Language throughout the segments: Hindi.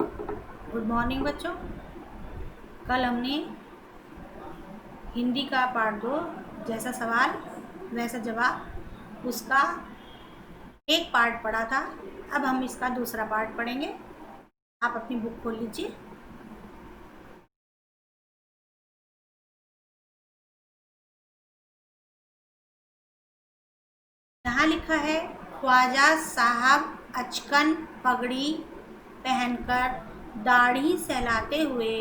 गुड मॉर्निंग बच्चों। कल हमने हिंदी का पार्ट 2 जैसा सवाल वैसा जवाब उसका एक पार्ट पढ़ा था। अब हम इसका दूसरा पार्ट पढ़ेंगे। आप अपनी बुक खोल लीजिए। यहाँ लिखा है, ख्वाजा साहब अचकन पगड़ी पहनकर दाढ़ी सहलाते हुए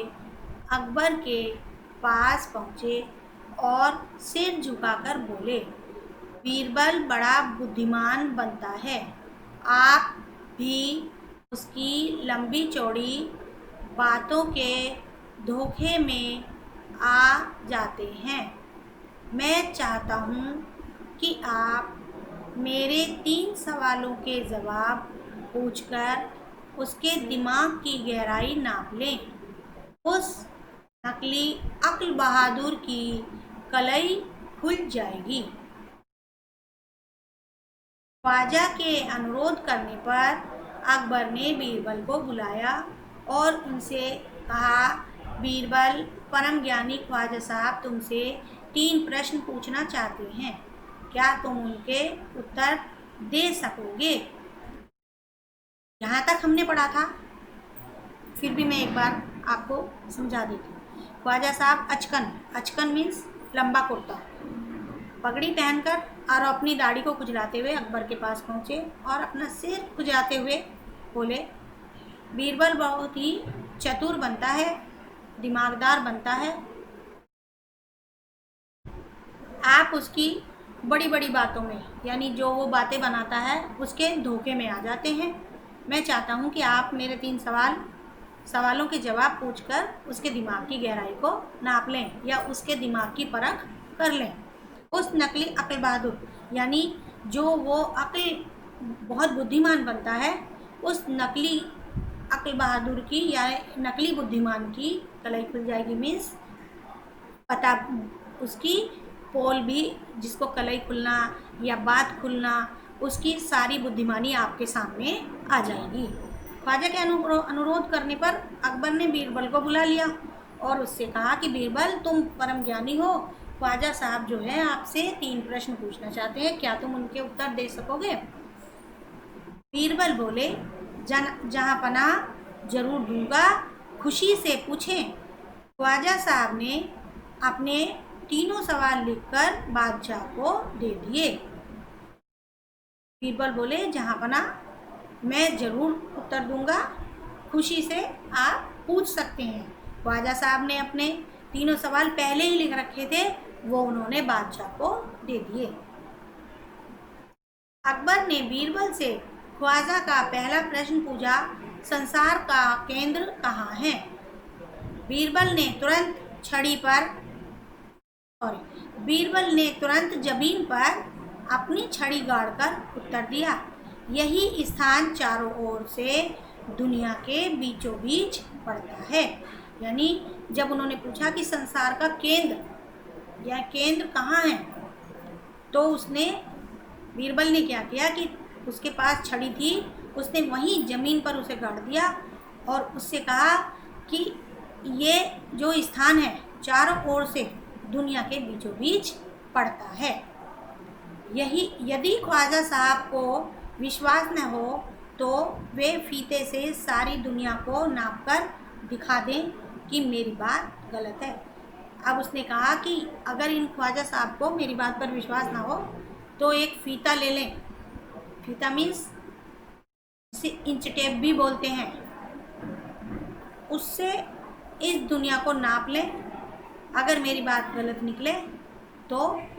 अकबर के पास पहुँचे और सिर झुकाकर बोले, बीरबल बड़ा बुद्धिमान बनता है। आप भी उसकी लंबी चौड़ी बातों के धोखे में आ जाते हैं। मैं चाहता हूँ कि आप मेरे 3 सवालों के जवाब पूछकर उसके दिमाग की गहराई नाप लें। उस नकली अक्ल बहादुर की कलई खुल जाएगी। ख्वाजा के अनुरोध करने पर अकबर ने बीरबल को बुलाया और उनसे कहा, बीरबल, परम ज्ञानी ख्वाजा साहब तुमसे 3 प्रश्न पूछना चाहते हैं। क्या तुम उनके उत्तर दे सकोगे? यहाँ तक हमने पढ़ा था, फिर भी मैं एक बार आपको समझा देती हूँ। ख्वाजा साहब अचकन मीन्स लंबा कुर्ता, पगड़ी पहनकर और अपनी दाढ़ी को खुजलाते हुए अकबर के पास पहुँचे और अपना सिर खुजाते हुए बोले, बीरबल बहुत ही चतुर बनता है, दिमागदार बनता है। आप उसकी बड़ी बड़ी बातों में, यानी जो वो बातें बनाता है उसके धोखे में आ जाते हैं। मैं चाहता हूँ कि आप मेरे 3 सवालों के जवाब पूछकर उसके दिमाग की गहराई को नाप लें या उसके दिमाग की परख कर लें। उस नकली अक्ल बहादुर, यानी जो वो अक्ल बहुत बुद्धिमान बनता है, उस नकली अक्ल बहादुर की या नकली बुद्धिमान की कलाई खुल जाएगी। मीन्स पता उसकी पोल भी, जिसको कलई खुलना या बात खुलना, उसकी सारी बुद्धिमानी आपके सामने आ जाएगी। ख्वाजा के अनुरोध करने पर अकबर ने बीरबल को बुला लिया और उससे कहा कि बीरबल, तुम परम ज्ञानी हो, ख्वाजा साहब जो है आपसे 3 प्रश्न पूछना चाहते हैं, क्या तुम उनके उत्तर दे सकोगे? बीरबल बोले, जहाँ पनाह जरूर दूंगा, खुशी से पूछें। ख्वाजा साहब ने अपने 3 सवाल लिखकर बादशाह को दे दिए। बीरबल बोले, जहाँ पनाह मैं जरूर उत्तर दूंगा, खुशी से आप पूछ सकते हैं। ख्वाजा साहब ने अपने 3 सवाल पहले ही लिख रखे थे, वो उन्होंने बादशाह को दे दिए। अकबर ने बीरबल से ख्वाजा का पहला प्रश्न पूछा, संसार का केंद्र कहाँ है? बीरबल ने तुरंत जमीन पर अपनी छड़ी गाड़कर उत्तर दिया, यही स्थान चारों ओर से दुनिया के बीचों बीच पड़ता है। यानी जब उन्होंने पूछा कि संसार का केंद्र या केंद्र कहाँ है, तो बीरबल ने क्या किया कि उसके पास छड़ी थी, उसने वहीं जमीन पर उसे गाड़ दिया और उससे कहा कि ये जो स्थान है चारों ओर से दुनिया के बीचों बीच पड़ता है। यदि ख्वाजा साहब को विश्वास न हो तो वे फीते से सारी दुनिया को नापकर दिखा दें कि मेरी बात गलत है। अब उसने कहा कि अगर इन ख्वाजा साहब को मेरी बात पर विश्वास ना हो तो एक फीता ले लें। फीता मीन्स इसे इंच टेप भी बोलते हैं। उससे इस दुनिया को नाप लें। अगर मेरी बात गलत निकले तो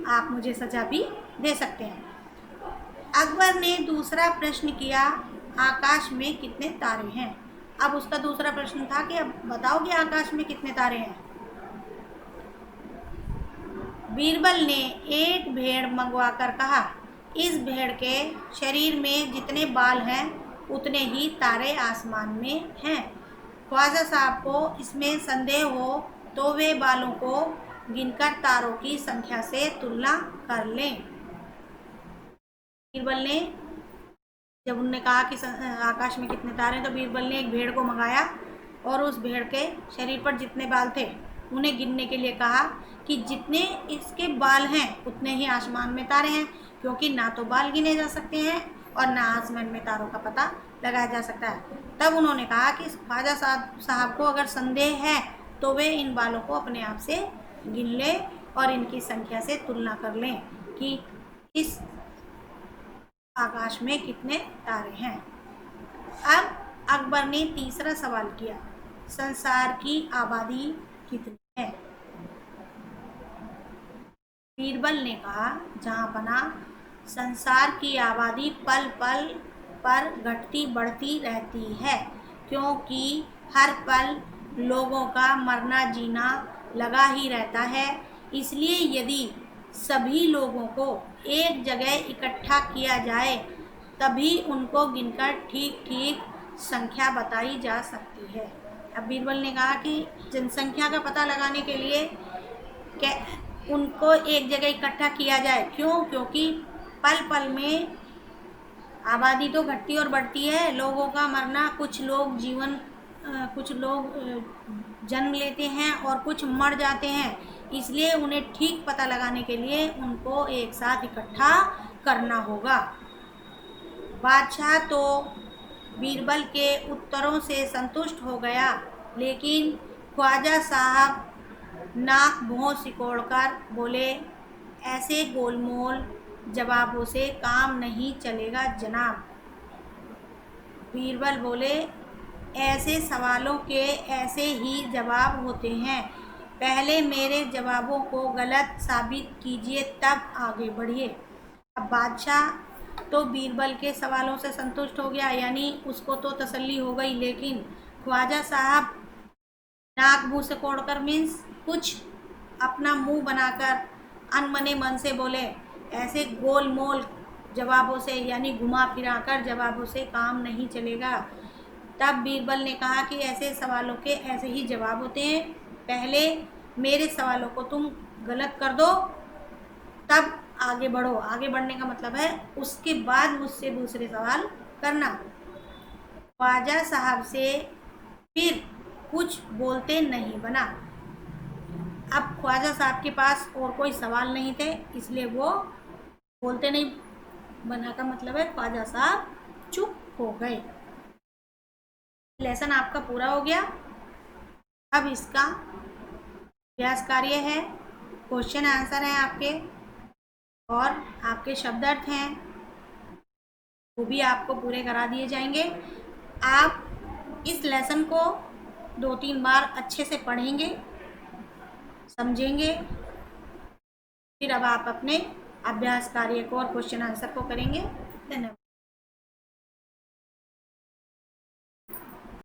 आप मुझे सजा भी दे सकते हैं। अकबर ने दूसरा प्रश्न किया, आकाश में कितने तारे हैं? अब उसका दूसरा प्रश्न था कि अब बताओ कि आकाश में कितने तारे हैं। बीरबल ने एक भेड़ मंगवाकर कहा, इस भेड़ के शरीर में जितने बाल हैं उतने ही तारे आसमान में हैं। ख्वाजा साहब को इसमें संदेह हो तो वे बालों को गिनकर तारों की संख्या से तुलना कर लें। बीरबल ने जब उनने कहा कि आकाश में कितने तारे हैं, तो बीरबल ने एक भेड़ को मंगाया और उस भेड़ के शरीर पर जितने बाल थे उन्हें गिनने के लिए कहा कि जितने इसके बाल हैं उतने ही आसमान में तारे हैं, क्योंकि ना तो बाल गिने जा सकते हैं और ना आसमान में तारों का पता लगाया जा सकता है। तब उन्होंने कहा कि ख्वाजा साहब को अगर संदेह है तो वे इन बालों को अपने आप से गिन लें और इनकी संख्या से तुलना कर लें कि इस आकाश में कितने तारे हैं। अब अकबर ने तीसरा सवाल किया, संसार की आबादी कितनी है? बीरबल ने कहा, जहां पना संसार की आबादी पल पल पर घटती बढ़ती रहती है, क्योंकि हर पल लोगों का मरना जीना लगा ही रहता है। इसलिए यदि सभी लोगों को एक जगह इकट्ठा किया जाए तभी उनको गिनकर ठीक ठीक संख्या बताई जा सकती है। अब बीरबल ने कहा कि जनसंख्या का पता लगाने के लिए उनको एक जगह इकट्ठा किया जाए। क्यों? क्योंकि पल पल में आबादी तो घटती और बढ़ती है, लोगों का मरना, कुछ लोग जन्म लेते हैं और कुछ मर जाते हैं, इसलिए उन्हें ठीक पता लगाने के लिए उनको एक साथ इकट्ठा करना होगा। बादशाह तो बीरबल के उत्तरों से संतुष्ट हो गया, लेकिन ख्वाजा साहब नाक भौं सिकोड़कर बोले, ऐसे गोलमोल जवाबों से काम नहीं चलेगा जनाब। बीरबल बोले, ऐसे सवालों के ऐसे ही जवाब होते हैं, पहले मेरे जवाबों को गलत साबित कीजिए तब आगे बढ़िए। अब बादशाह तो बीरबल के सवालों से संतुष्ट हो गया, यानी उसको तो तसल्ली हो गई, लेकिन ख्वाजा साहब नाक मुँह से कोड़कर मीन्स कुछ अपना मुंह बनाकर अनमने मन से बोले, ऐसे गोलमोल जवाबों से यानी घुमा फिरा कर जवाबों से काम नहीं चलेगा। तब बीरबल ने कहा कि ऐसे सवालों के ऐसे ही जवाब होते हैं, पहले मेरे सवालों को तुम गलत कर दो तब आगे बढ़ो। आगे बढ़ने का मतलब है उसके बाद मुझसे दूसरे सवाल करना। ख्वाजा साहब से फिर कुछ बोलते नहीं बना। अब ख्वाजा साहब के पास और कोई सवाल नहीं थे, इसलिए वो बोलते नहीं बना का मतलब है ख्वाजा साहब चुप हो गए। लेसन आपका पूरा हो गया। अब इसका अभ्यास कार्य है, क्वेश्चन आंसर है आपके, और आपके शब्द अर्थ हैं वो भी आपको पूरे करा दिए जाएंगे। आप इस लेसन को 2-3 बार अच्छे से पढ़ेंगे, समझेंगे, फिर अब आप अपने अभ्यास कार्य को और क्वेश्चन आंसर को करेंगे। धन्यवाद।